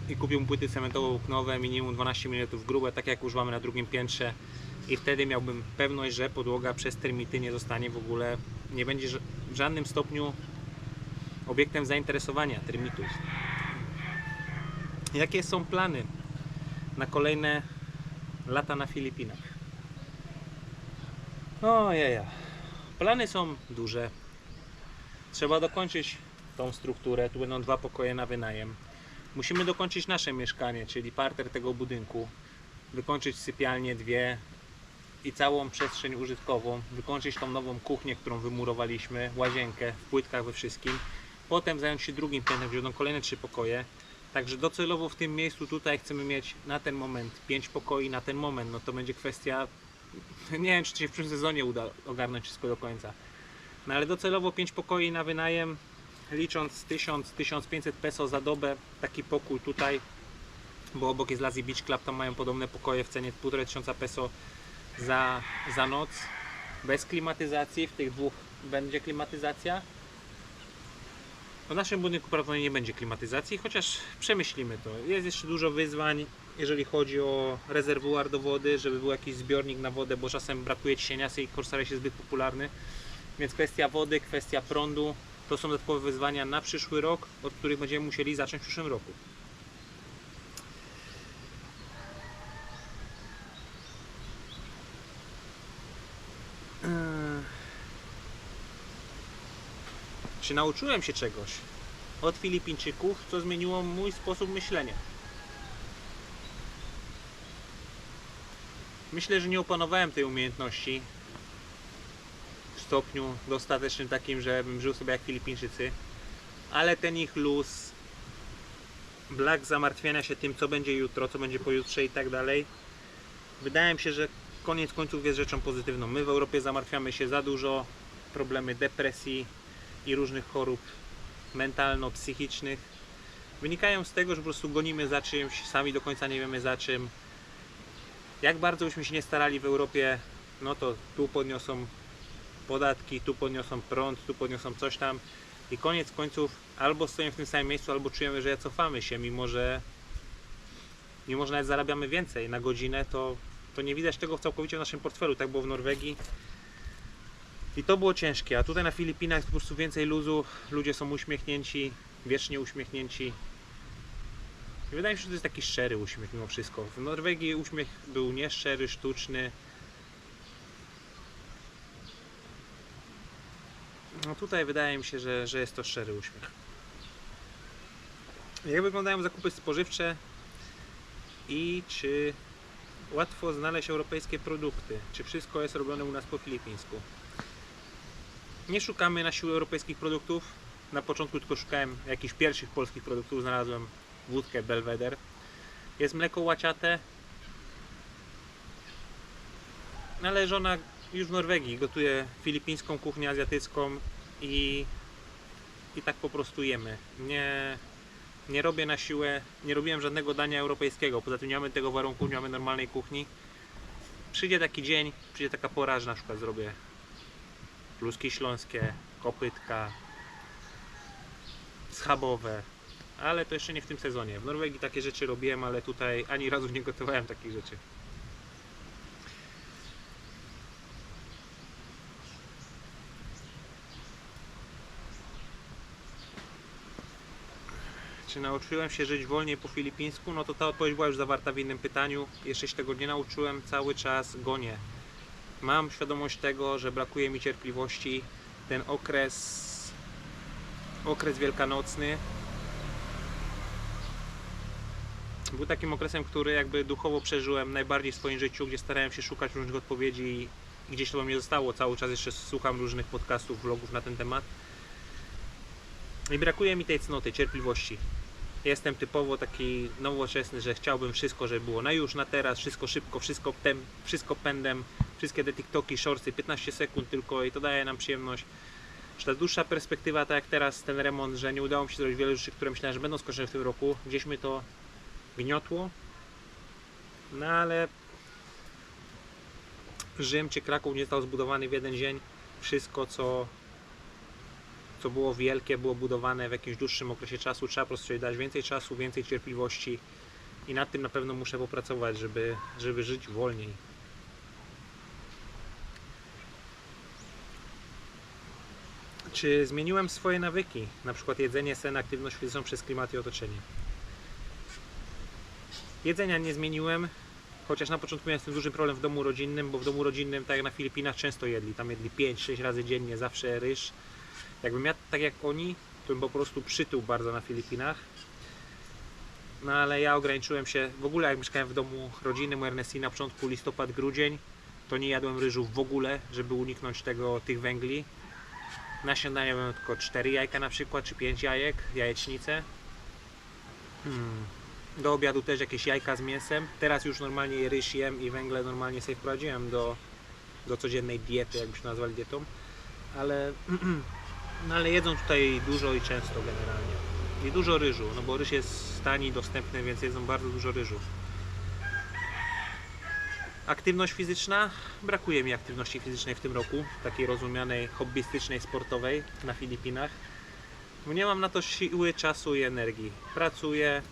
i kupiłbym płyty cementowo-włóknowe minimum 12 mm grube, tak jak używamy na drugim piętrze, i wtedy miałbym pewność, że podłoga przez termity nie zostanie w ogóle, nie będzie w żadnym stopniu obiektem zainteresowania termitów. Jakie są plany na lata na Filipinach? Ojeja. Plany są duże. Trzeba dokończyć tą strukturę. Tu będą 2 pokoje na wynajem. Musimy dokończyć nasze mieszkanie, czyli parter tego budynku. Wykończyć sypialnię 2 i całą przestrzeń użytkową. Wykończyć tą nową kuchnię, którą wymurowaliśmy, łazienkę w płytkach, we wszystkim. Potem zająć się drugim piętrem, gdzie będą kolejne 3 pokoje. Także docelowo w tym miejscu tutaj chcemy mieć na ten moment 5 pokoi na ten moment. No to będzie kwestia, nie wiem, czy się w przyszłym sezonie uda ogarnąć wszystko do końca. No ale docelowo 5 pokoi na wynajem, licząc 1000-1500 peso za dobę, taki pokój tutaj, bo obok jest Lazy Beach Club, tam mają podobne pokoje w cenie 1500 peso za noc, bez klimatyzacji, w tych 2 będzie klimatyzacja. W naszym budynku prawdopodobnie nie będzie klimatyzacji, chociaż przemyślimy to. Jest jeszcze dużo wyzwań, jeżeli chodzi o rezerwuar do wody, żeby był jakiś zbiornik na wodę, bo czasem brakuje cieniasy i Corsair jest zbyt popularny. Więc kwestia wody, kwestia prądu to są dodatkowe wyzwania na przyszły rok, od których będziemy musieli zacząć w przyszłym roku. Czy nauczyłem się czegoś od Filipińczyków, co zmieniło mój sposób myślenia? Myślę, że nie opanowałem tej umiejętności w stopniu dostatecznym takim, żebym żył sobie jak Filipińczycy, ale ten ich luz, brak zamartwiania się tym, co będzie jutro, co będzie pojutrze i tak dalej, wydaje mi się, że koniec końców jest rzeczą pozytywną. My w Europie zamartwiamy się za dużo, problemy depresji i różnych chorób mentalno-psychicznych wynikają z tego, że po prostu gonimy za czymś, sami do końca nie wiemy za czym. Jak bardzo byśmy się nie starali w Europie, no to tu podniosą podatki, tu podniosą prąd, tu podniosą coś tam i koniec końców albo stoimy w tym samym miejscu, albo czujemy, że cofamy się, mimo że nawet zarabiamy więcej na godzinę, to to nie widać tego całkowicie w naszym portfelu. Tak było w Norwegii i to było ciężkie, a tutaj na Filipinach jest po prostu więcej luzu, ludzie są uśmiechnięci, wiecznie uśmiechnięci. I wydaje mi się, że to jest taki szczery uśmiech mimo wszystko. W Norwegii uśmiech był nieszczery, sztuczny. No tutaj wydaje mi się, że jest to szczery uśmiech. Jak wyglądają zakupy spożywcze i czy łatwo znaleźć europejskie produkty? Czy wszystko jest robione u nas po filipińsku? Nie szukamy na siłę europejskich produktów. Na początku tylko szukałem jakichś pierwszych polskich produktów. Znalazłem wódkę Belvedere. Jest mleko łaciate. Ale żona już w Norwegii gotuje filipińską kuchnię azjatycką i tak po prostu jemy. Nie robię na siłę, nie robiłem żadnego dania europejskiego. Poza tym nie mamy tego warunku, nie mamy normalnej kuchni. Przyjdzie taki dzień, przyjdzie taka pora, że na przykład zrobię kluski śląskie, kopytka, schabowe, ale to jeszcze nie w tym sezonie. W Norwegii takie rzeczy robiłem, ale tutaj ani razu nie gotowałem takich rzeczy. Czy nauczyłem się żyć wolniej po filipińsku? No to ta odpowiedź była już zawarta w innym pytaniu. Jeszcze się tego nie nauczyłem, cały czas gonię. Mam świadomość tego, że brakuje mi cierpliwości. Ten okres wielkanocny był takim okresem, który jakby duchowo przeżyłem najbardziej w swoim życiu, gdzie starałem się szukać różnych odpowiedzi i gdzieś to mnie zostało. Cały czas jeszcze słucham różnych podcastów, vlogów na ten temat. I brakuje mi tej cnoty, cierpliwości. Jestem typowo taki nowoczesny, że chciałbym wszystko, żeby było na już, na teraz, wszystko szybko, wszystko pędem, wszystkie te TikToki, shortsy, 15 sekund tylko i to daje nam przyjemność. Że ta dłuższa perspektywa, tak jak teraz ten remont, że nie udało mi się zrobić wiele rzeczy, które myślałem, że będą skończone w tym roku, gdzieś mi to gniotło. No ale Rzym czy Kraków nie został zbudowany w jeden dzień. Wszystko co było wielkie, było budowane w jakimś dłuższym okresie czasu. Trzeba po prostu dać więcej czasu, więcej cierpliwości i nad tym na pewno muszę popracować, żeby żyć wolniej. Czy zmieniłem swoje nawyki, na przykład jedzenie, sen, aktywność fizyczną przez klimat i otoczenie? Jedzenia nie zmieniłem, chociaż na początku miałem z tym duży problem w domu rodzinnym, bo w domu rodzinnym, tak jak na Filipinach, często jedli. Tam jedli 5-6 razy dziennie, zawsze ryż. Jakbym jadł tak jak oni, to bym po prostu przytył bardzo na Filipinach. No ale ja ograniczyłem się, w ogóle jak mieszkałem w domu rodzinnym u Ernestine na początku listopad, grudzień, to nie jadłem ryżu w ogóle, żeby uniknąć tych węgli. Na śniadanie miałem tylko 4 jajka na przykład, czy 5 jajek, jajecznicę. Do obiadu też jakieś jajka z mięsem. Teraz już normalnie ryż jem i węgle normalnie sobie wprowadziłem do codziennej diety, jakbyśmy nazwali dietą. Ale jedzą tutaj dużo i często generalnie. I dużo ryżu, no bo ryż jest tani, dostępny, więc jedzą bardzo dużo ryżu. Aktywność fizyczna? Brakuje mi aktywności fizycznej w tym roku, takiej rozumianej, hobbystycznej, sportowej na Filipinach. Bo nie mam na to siły, czasu i energii. Pracuję.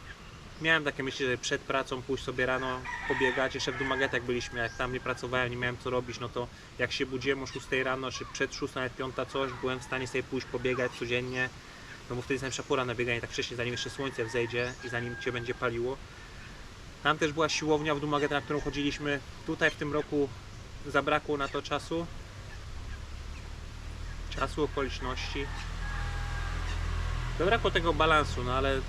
Miałem takie myśli, że przed pracą pójść sobie rano pobiegać. Jeszcze w Dumaguete jak byliśmy, jak tam nie pracowałem, nie miałem co robić, no to jak się budziłem o 6 rano, czy przed 6, nawet 5 coś, byłem w stanie sobie pójść pobiegać codziennie. No bo wtedy jest najlepsza pora na bieganie, tak wcześniej, zanim jeszcze słońce wzejdzie i zanim Cię będzie paliło. Tam też była siłownia w Dumaguete, na którą chodziliśmy. Tutaj w tym roku zabrakło na to czasu, okoliczności. Zabrakło tego balansu, no ale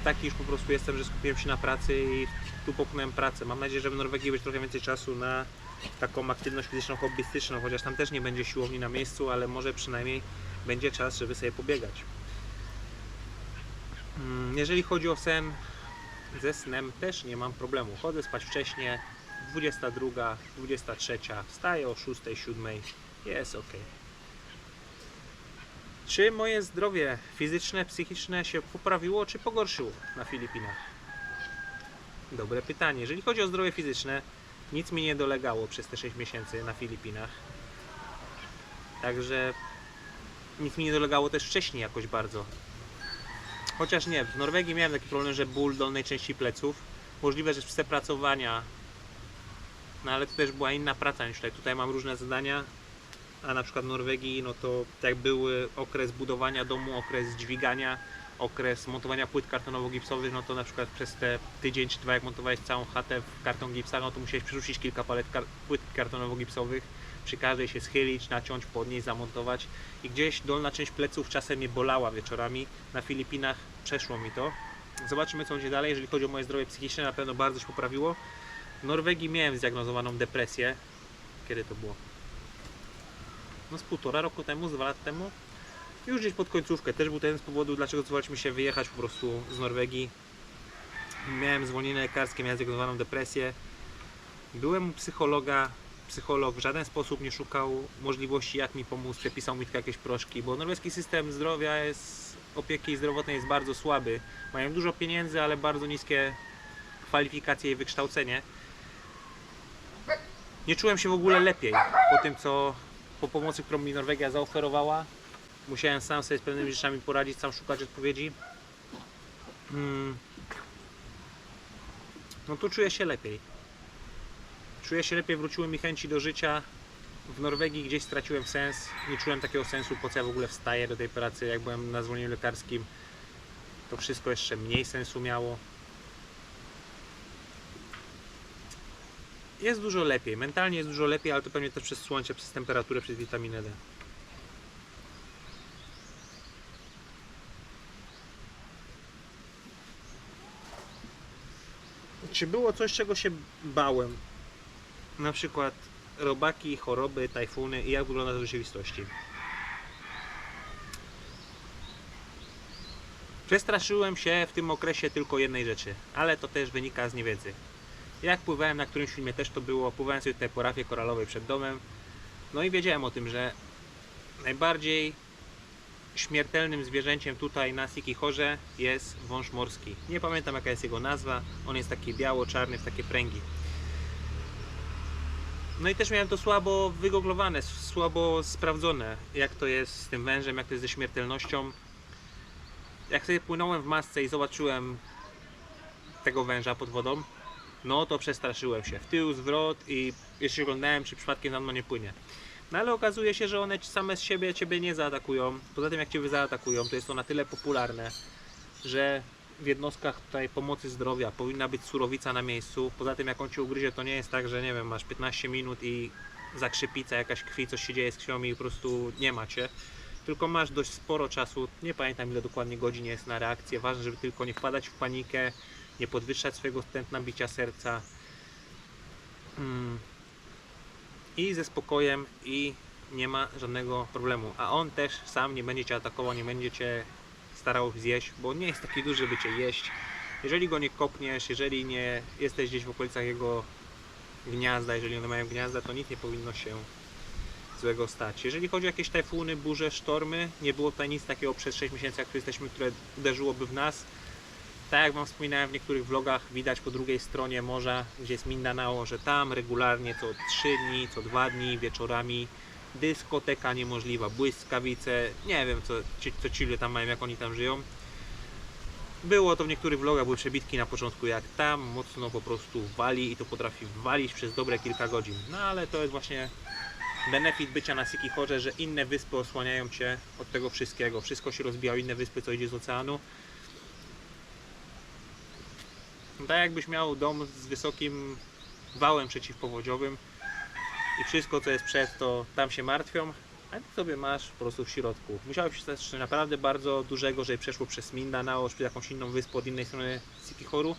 taki już po prostu jestem, że skupiłem się na pracy i tu popchnąłem pracę. Mam nadzieję, że w Norwegii będzie trochę więcej czasu na taką aktywność fizyczną, hobbystyczną, chociaż tam też nie będzie siłowni na miejscu, ale może przynajmniej będzie czas, żeby sobie pobiegać. Jeżeli chodzi o sen, ze snem też nie mam problemu. Chodzę spać wcześnie, 22, 23, wstaję o 6, 7, jest ok. Czy moje zdrowie fizyczne, psychiczne się poprawiło, czy pogorszyło na Filipinach? Dobre pytanie. Jeżeli chodzi o zdrowie fizyczne, nic mi nie dolegało przez te 6 miesięcy na Filipinach. Także nic mi nie dolegało też wcześniej jakoś bardzo. Chociaż nie, w Norwegii miałem taki problem, że ból dolnej części pleców. Możliwe, że przez te pracowania No ale to też była inna praca niż tutaj. Tutaj mam różne zadania, a na przykład w Norwegii, no to jak były okres budowania domu, okres dźwigania, okres montowania płyt kartonowo-gipsowych, no to na przykład przez te tydzień czy dwa, jak montowałeś całą chatę w karton gipsa, no to musiałeś przerzucić kilka palet płyt kartonowo-gipsowych, przy każdej się schylić, naciąć, podnieść, zamontować i gdzieś dolna część pleców czasem mnie bolała wieczorami. Na Filipinach przeszło mi to. Zobaczymy, co będzie dalej. Jeżeli chodzi o moje zdrowie psychiczne, na pewno bardzo się poprawiło. W Norwegii miałem zdiagnozowaną depresję. Kiedy to było? No z 1,5 roku temu, z 2 lata temu. Już gdzieś pod końcówkę. Też był ten z powodu, dlaczego zdecydowaliśmy się wyjechać po prostu z Norwegii. Miałem zwolnienie lekarskie, miałem zdiagnozowaną depresję. Byłem u psychologa. Psycholog w żaden sposób nie szukał możliwości, jak mi pomóc, przepisał mi tylko jakieś proszki, bo norweski system zdrowia opieki zdrowotnej jest bardzo słaby. Mają dużo pieniędzy, ale bardzo niskie kwalifikacje i wykształcenie. Nie czułem się w ogóle lepiej po pomocy, którą mi Norwegia zaoferowała. Musiałem sam sobie z pewnymi rzeczami poradzić, sam szukać odpowiedzi. No tu czuję się lepiej. Czuję się lepiej, wróciły mi chęci do życia. W Norwegii gdzieś straciłem sens. Nie czułem takiego sensu, po co ja w ogóle wstaję do tej pracy. Jak byłem na zwolnieniu lekarskim, to wszystko jeszcze mniej sensu miało. Jest dużo lepiej, mentalnie jest dużo lepiej, ale to pewnie też przez słońce, przez temperaturę, przez witaminę D. Czy było coś, czego się bałem? Na przykład robaki, choroby, tajfuny i jak wygląda to w rzeczywistości? Przestraszyłem się w tym okresie tylko jednej rzeczy, ale to też wynika z niewiedzy. Jak pływałem, na którymś filmie też to było, pływałem sobie tutaj po rafie koralowej przed domem, no i wiedziałem o tym, że najbardziej śmiertelnym zwierzęciem tutaj na Siquijorze jest wąż morski. Nie pamiętam, jaka jest jego nazwa, on jest taki biało-czarny, w takie pręgi. No i też miałem to słabo wygooglowane, słabo sprawdzone, jak to jest z tym wężem, jak to jest ze śmiertelnością. Jak sobie płynąłem w masce i zobaczyłem tego węża pod wodą, no to przestraszyłem się. W tył, zwrot i jeszcze oglądałem, czy przypadkiem za mną nie płynie. No ale okazuje się, że one same z siebie Ciebie nie zaatakują. Poza tym, jak Ciebie zaatakują, to jest to na tyle popularne, że w jednostkach tutaj pomocy zdrowia powinna być surowica na miejscu. Poza tym, jak on Cię ugryzie, to nie jest tak, że nie wiem, masz 15 minut i zakrzepica, jakaś krwi, coś się dzieje z krwią i po prostu nie ma Cię. Tylko masz dość sporo czasu, nie pamiętam ile dokładnie godzin jest na reakcję. Ważne, żeby tylko nie wpadać w panikę, nie podwyższać swojego tętna bicia serca. I ze spokojem i nie ma żadnego problemu. A on też sam nie będzie Cię atakował, nie będzie Cię starał zjeść, bo nie jest taki duży, żeby Cię jeść. Jeżeli go nie kopniesz, jeżeli nie jesteś gdzieś w okolicach jego gniazda, jeżeli one mają gniazda, to nic nie powinno się złego stać. Jeżeli chodzi o jakieś tajfuny, burze, sztormy, nie było tutaj nic takiego przez 6 miesięcy, jak tu jesteśmy, które uderzyłoby w nas. Tak jak Wam wspominałem w niektórych vlogach, widać po drugiej stronie morza, gdzie jest Mindanao, że tam regularnie co 3 dni, co 2 dni, wieczorami dyskoteka niemożliwa, błyskawice, nie wiem co ci ludzie tam mają, jak oni tam żyją. Było to w niektórych vlogach, były przebitki na początku, jak tam mocno po prostu wali i to potrafi walić przez dobre kilka godzin. No ale to jest właśnie benefit bycia na Siquijorze, że inne wyspy osłaniają Cię od tego wszystkiego. Wszystko się rozbija o inne wyspy, co idzie z oceanu. Tak jakbyś miał dom z wysokim wałem przeciwpowodziowym i wszystko co jest przed, to tam się martwią, a ty sobie masz po prostu w środku. Musiałeś stać coś naprawdę bardzo dużego, żeby przeszło przez Mindanao, czy jakąś inną wyspę od innej strony Siquijoru,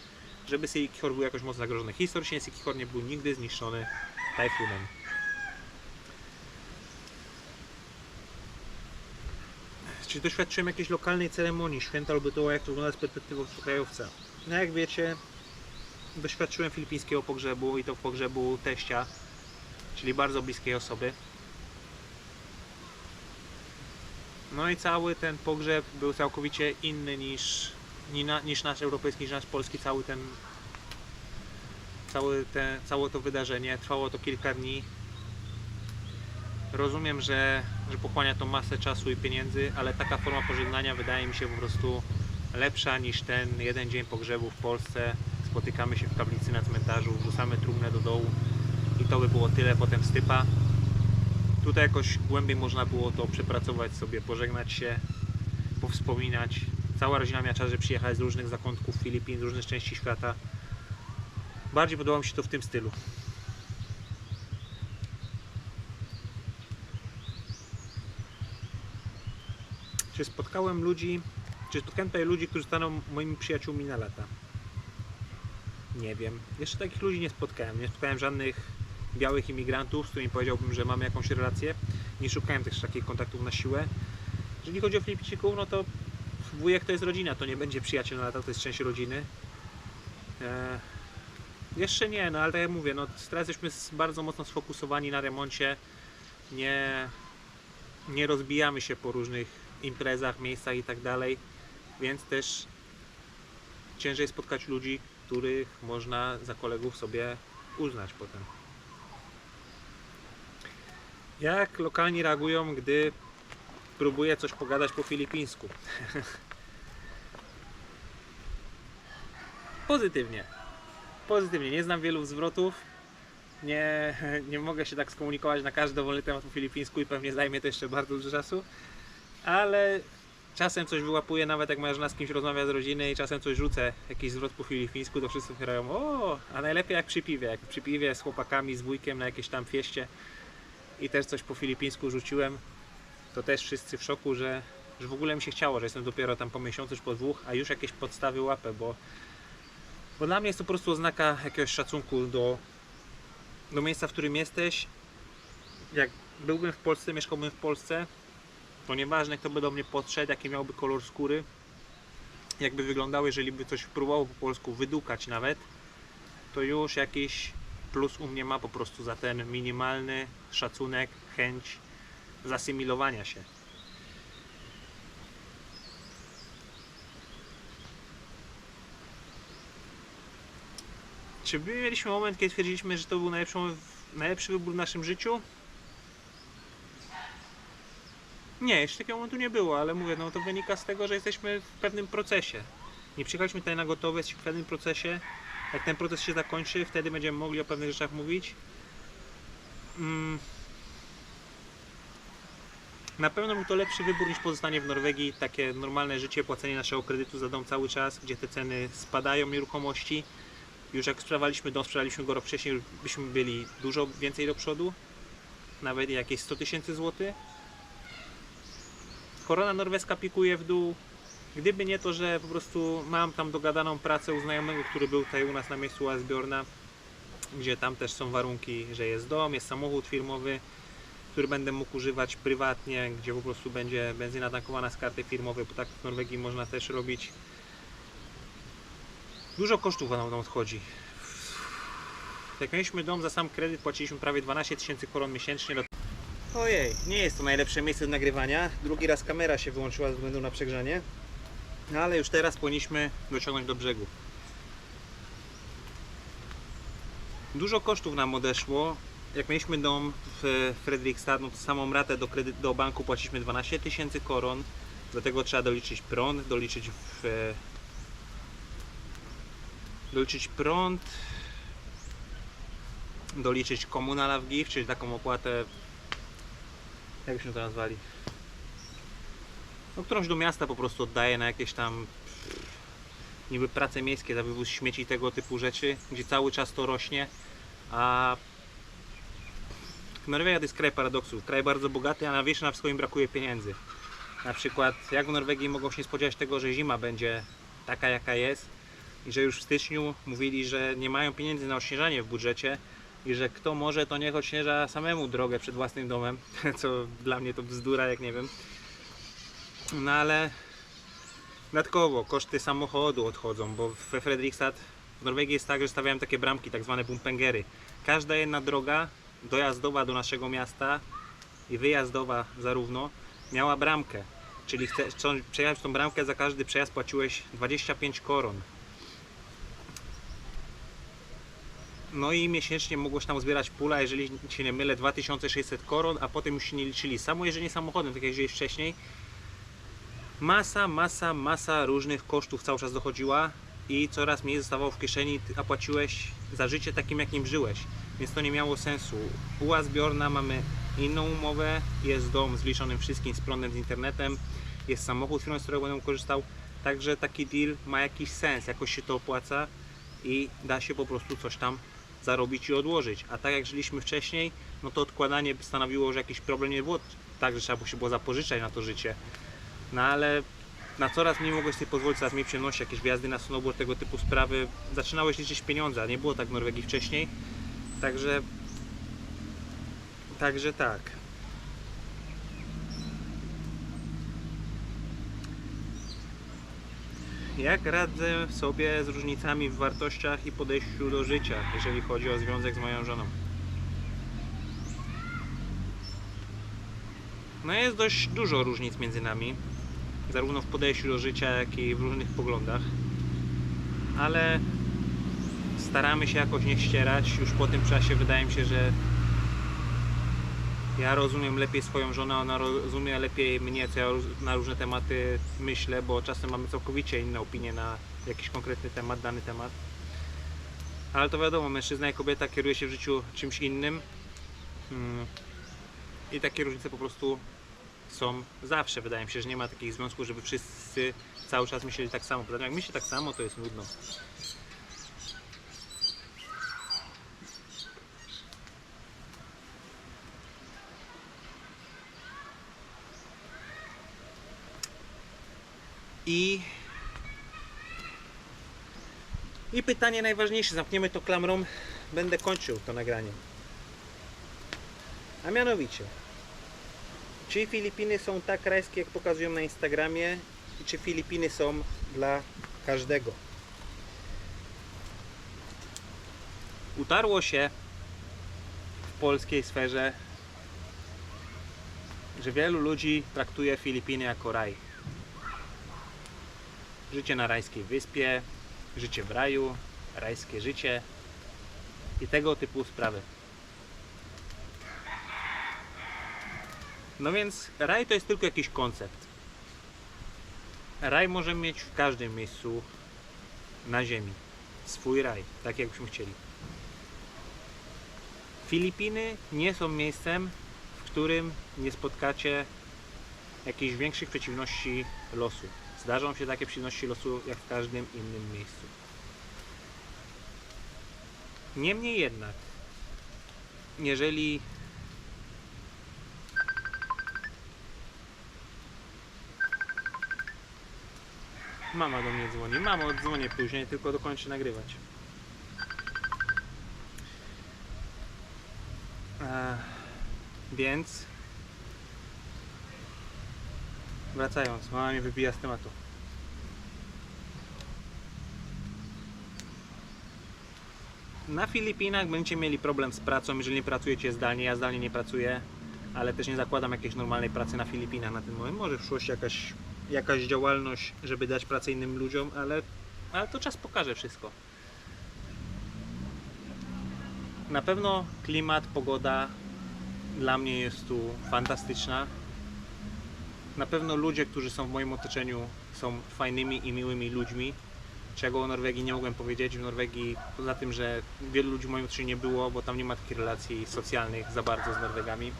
żeby Siquiijor był jakoś mocno zagrożony. Historycznie Siquijor nie był nigdy zniszczony tajfunem. Czy doświadczyłem jakiejś lokalnej ceremonii, święta lub rytuału, jak to wygląda z perspektywy obcokrajowca? No jak wiecie, doświadczyłem filipińskiego pogrzebu i to pogrzebu teścia, czyli bardzo bliskiej osoby. No i cały ten pogrzeb był całkowicie inny niż nasz europejski, niż nasz polski. Całe to wydarzenie trwało to kilka dni. Rozumiem, że pochłania to masę czasu i pieniędzy, ale taka forma pożegnania wydaje mi się po prostu lepsza niż ten jeden dzień pogrzebu w Polsce. Spotykamy się w kaplicy na cmentarzu, wrzucamy trumnę do dołu i to by było tyle, potem stypa. Tutaj jakoś głębiej można było to przepracować sobie, pożegnać się, powspominać. Cała rodzina miała czas, żeby przyjechać z różnych zakątków Filipin, z różnych części świata. Bardziej podobało mi się to w tym stylu. Czy spotkałem tutaj ludzi, którzy staną moimi przyjaciółmi na lata? Nie wiem. Jeszcze takich ludzi nie spotkałem. Nie spotkałem żadnych białych imigrantów, z którymi powiedziałbym, że mamy jakąś relację. Nie szukałem też takich kontaktów na siłę. Jeżeli chodzi o Filipińczyków, no to wujek to jest rodzina, to nie będzie przyjaciel na lata, to jest część rodziny. Jeszcze nie, no ale tak jak mówię, no teraz jesteśmy bardzo mocno sfokusowani na remoncie. Nie rozbijamy się po różnych imprezach, miejscach i tak dalej, więc też ciężej spotkać ludzi, których można za kolegów sobie uznać potem. Jak lokalni reagują, gdy próbuję coś pogadać po filipińsku? Pozytywnie. Pozytywnie. Nie znam wielu zwrotów. Nie mogę się tak skomunikować na każdy dowolny temat po filipińsku i pewnie zajmie to jeszcze bardzo dużo czasu. Ale czasem coś wyłapuję, nawet jak moja żona z kimś rozmawia z rodziny i czasem coś rzucę, jakiś zwrot po filipińsku, to wszyscy otwierają: o, a najlepiej jak przy piwie z chłopakami, z wujkiem na jakiejś tam fieście i też coś po filipińsku rzuciłem, to też wszyscy w szoku, że w ogóle mi się chciało, że jestem dopiero tam po miesiącu czy po dwóch, a już jakieś podstawy łapę, bo dla mnie jest to po prostu oznaka jakiegoś szacunku do miejsca, w którym jesteś. Jak byłbym w Polsce, mieszkałbym w Polsce, to nieważne kto by do mnie podszedł, jaki miałby kolor skóry, jakby wyglądał, jeżeli by coś próbował po polsku wydukać nawet, to już jakiś plus u mnie ma po prostu za ten minimalny szacunek, chęć zasymilowania się. Czy my mieliśmy moment, kiedy stwierdziliśmy, że to był najlepszy wybór w naszym życiu? Nie, jeszcze takiego momentu nie było, ale mówię, no to wynika z tego, że jesteśmy w pewnym procesie. Nie przyjechaliśmy tutaj na gotowe, jesteśmy w pewnym procesie. Jak ten proces się zakończy, wtedy będziemy mogli o pewnych rzeczach mówić. Na pewno był to lepszy wybór niż pozostanie w Norwegii. Takie normalne życie, płacenie naszego kredytu za dom cały czas, gdzie te ceny spadają nieruchomości. Już jak sprzedawaliśmy dom, sprzedaliśmy go rok wcześniej, już byśmy byli dużo więcej do przodu. Nawet jakieś 100 000 złotych. Korona norweska pikuje w dół. Gdyby nie to, że po prostu mam tam dogadaną pracę u znajomego, który był tutaj u nas na miejscu Asbjorna, gdzie tam też są warunki, że jest dom, jest samochód firmowy, który będę mógł używać prywatnie, gdzie po prostu będzie benzyna tankowana z karty firmowej, bo tak w Norwegii można też robić. Dużo kosztów nam odchodzi. Jak mieliśmy dom, za sam kredyt płaciliśmy prawie 12 000 koron miesięcznie. Ojej, nie jest to najlepsze miejsce do nagrywania. Drugi raz kamera się wyłączyła ze względu na przegrzanie. No ale już teraz powinniśmy dociągnąć do brzegu. Dużo kosztów nam odeszło. Jak mieliśmy dom w Fredrikstad, no to samą ratę do banku płaciliśmy 12 000 koron. Do tego trzeba doliczyć prąd, doliczyć kommunalawgift, czyli taką opłatę, jak byśmy to nazwali, no, którąś do miasta po prostu oddaje na jakieś tam niby prace miejskie za wywóz śmieci i tego typu rzeczy, gdzie cały czas to rośnie. A Norwegia to jest kraj paradoksów, kraj bardzo bogaty, a na wierzchu na wszystko im brakuje pieniędzy. Na przykład jak w Norwegii mogą się spodziewać tego, że zima będzie taka jaka jest i że już w styczniu mówili, że nie mają pieniędzy na odśnieżanie w budżecie i że kto może, to niech odśnieża samemu drogę przed własnym domem, co dla mnie to bzdura, jak nie wiem. No ale dodatkowo koszty samochodu odchodzą, bo we Fredrikstad w Norwegii jest tak, że stawiają takie bramki, tak zwane bumpengery. Każda jedna droga dojazdowa do naszego miasta i wyjazdowa zarówno miała bramkę, czyli chcesz przejechać tą bramkę, za każdy przejazd płaciłeś 25 koron. No i miesięcznie mogłeś tam zbierać pula, jeżeli się nie mylę, 2600 koron, a potem już się nie liczyli samo jeżdżenie samochodem, tak jak jeździłeś wcześniej. Masa różnych kosztów cały czas dochodziła i coraz mniej zostawało w kieszeni, a płaciłeś za życie takim, jakim żyłeś. więc to nie miało sensu. U Asbjorna mamy inną umowę, jest dom z liczonym wszystkim, z prądem, z internetem, jest samochód, z którego będę korzystał, także taki deal ma jakiś sens, jakoś się to opłaca i da się po prostu coś tam zarobić i odłożyć. A tak jak żyliśmy wcześniej, no to odkładanie stanowiło, że jakiś problem nie było tak, że trzeba się było zapożyczać na to życie. No ale na coraz mniej mogłeś sobie pozwolić, coraz mniej przyjemności, jakieś wjazdy na snowboard, tego typu sprawy. Zaczynałeś liczyć pieniądze, a nie było tak w Norwegii wcześniej. Także tak. Jak radzę sobie z różnicami w wartościach i podejściu do życia, jeżeli chodzi o związek z moją żoną? No jest dość dużo różnic między nami, zarówno w podejściu do życia, jak i w różnych poglądach, ale staramy się jakoś nie ścierać. Już po tym czasie wydaje mi się, że ja rozumiem lepiej swoją żonę, ona rozumie lepiej mnie, co ja na różne tematy myślę, bo czasem mamy całkowicie inne opinie na jakiś konkretny temat, dany temat. Ale to wiadomo, mężczyzna i kobieta kieruje się w życiu czymś innym i takie różnice po prostu są zawsze. Wydaje mi się, że nie ma takich związków, żeby wszyscy cały czas myśleli tak samo. Poza tym jak myśli tak samo, to jest nudno. I pytanie najważniejsze, zamkniemy to klamrą, będę kończył to nagranie. A mianowicie, czy Filipiny są tak rajskie, jak pokazują na Instagramie, i czy Filipiny są dla każdego? Utarło się w polskiej sferze, że wielu ludzi traktuje Filipiny jako raj. Życie na rajskiej wyspie, życie w raju, rajskie życie i tego typu sprawy. No więc raj to jest tylko jakiś koncept. Raj możemy mieć w każdym miejscu na ziemi. Swój raj, tak jakbyśmy chcieli. Filipiny nie są miejscem, w którym nie spotkacie jakichś większych przeciwności losu. Zdarzą się takie przeciwności losu jak w każdym innym miejscu. Niemniej jednak, jeżeli mama do mnie dzwoni, mamo, dzwonię później, tylko dokończę nagrywać. Więc wracając, mama mnie wybija z tematu. Na Filipinach będziecie mieli problem z pracą, jeżeli nie pracujecie zdalnie. Ja zdalnie nie pracuję, ale też nie zakładam jakiejś normalnej pracy na Filipinach na ten moment. Może w przyszłości jakaś działalność, żeby dać pracę innym ludziom, ale to czas pokaże wszystko. Na pewno klimat, pogoda dla mnie jest tu fantastyczna. Na pewno ludzie, którzy są w moim otoczeniu, są fajnymi i miłymi ludźmi, czego o Norwegii nie mogłem powiedzieć. W Norwegii, poza tym, że wielu ludzi w moim otoczeniu nie było, bo tam nie ma takich relacji socjalnych za bardzo z Norwegami.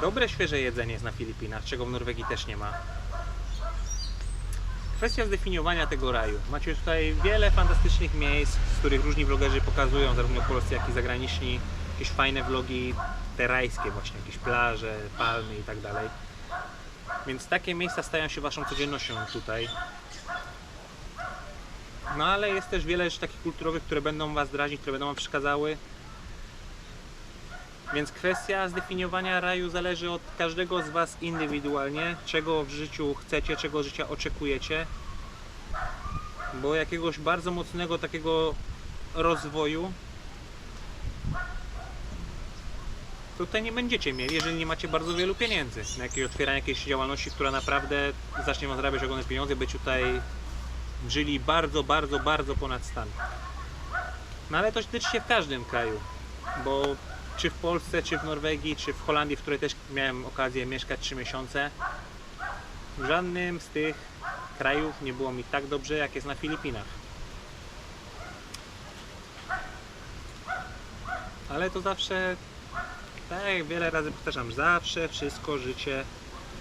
Dobre, świeże jedzenie jest na Filipinach, czego w Norwegii też nie ma. Kwestia zdefiniowania tego raju. Macie tutaj wiele fantastycznych miejsc, z których różni vlogerzy pokazują, zarówno polscy, jak i zagraniczni, jakieś fajne vlogi, te rajskie właśnie, jakieś plaże, palmy i tak dalej. Więc takie miejsca stają się waszą codziennością tutaj. No ale jest też wiele rzeczy takich kulturowych, które będą was drażnić, które będą wam przeszkadzały. Więc kwestia zdefiniowania raju zależy od każdego z was indywidualnie, czego w życiu chcecie, czego życia oczekujecie. Bo jakiegoś bardzo mocnego takiego rozwoju tutaj nie będziecie mieli, jeżeli nie macie bardzo wielu pieniędzy na otwieranie jakiejś działalności, która naprawdę zacznie wam zarabiać ogromne pieniądze, być tutaj żyli bardzo, bardzo, bardzo ponad stan. No ale to tyczy się w każdym kraju, bo czy w Polsce, czy w Norwegii, czy w Holandii, w której też miałem okazję mieszkać 3 miesiące, w żadnym z tych krajów nie było mi tak dobrze, jak jest na Filipinach. Ale to zawsze, tak jak wiele razy powtarzam, zawsze wszystko życie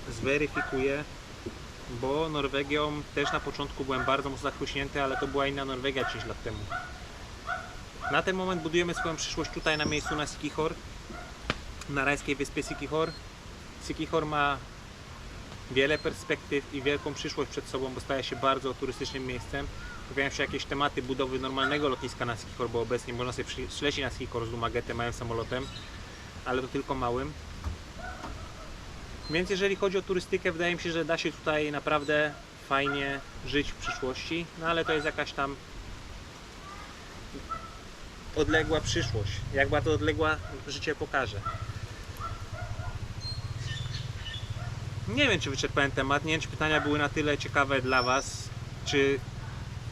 zweryfikuje, bo Norwegią też na początku byłem bardzo mocno zachłyśnięty, ale to była inna Norwegia 10 lat temu. Na ten moment budujemy swoją przyszłość tutaj na miejscu na Siquijor, na rajskiej wyspie Siquijor. Siquijor ma wiele perspektyw i wielką przyszłość przed sobą, bo staje się bardzo turystycznym miejscem. Pojawiają się jakieś tematy budowy normalnego lotniska na Siquijor, bo obecnie można sobie przylecieć na Siquijor z Dumaguete małym samolotem, ale to tylko małym. Więc jeżeli chodzi o turystykę, wydaje mi się, że da się tutaj naprawdę fajnie żyć w przyszłości, no ale to jest jakaś tam odległa przyszłość. Jak bardzo odległa, życie pokaże. Nie wiem, czy wyczerpałem temat, nie wiem, czy pytania były na tyle ciekawe dla Was, czy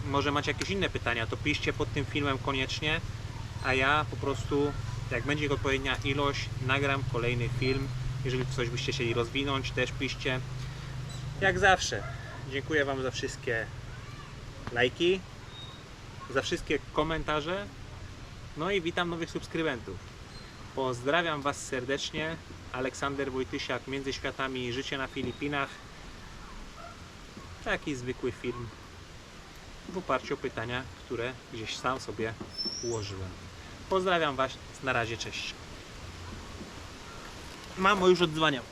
może macie jakieś inne pytania, to piszcie pod tym filmem koniecznie, a ja po prostu, jak będzie ich odpowiednia ilość, nagram kolejny film. Jeżeli coś byście chcieli rozwinąć, też piszcie. Jak zawsze, dziękuję Wam za wszystkie lajki, za wszystkie komentarze, no i witam nowych subskrybentów. Pozdrawiam Was serdecznie. Aleksander Wojtysiak, Między Światami, Życie na Filipinach. Taki zwykły film w oparciu o pytania, które gdzieś sam sobie ułożyłem. Pozdrawiam Was, na razie, cześć. Mamo, już odzwaniam.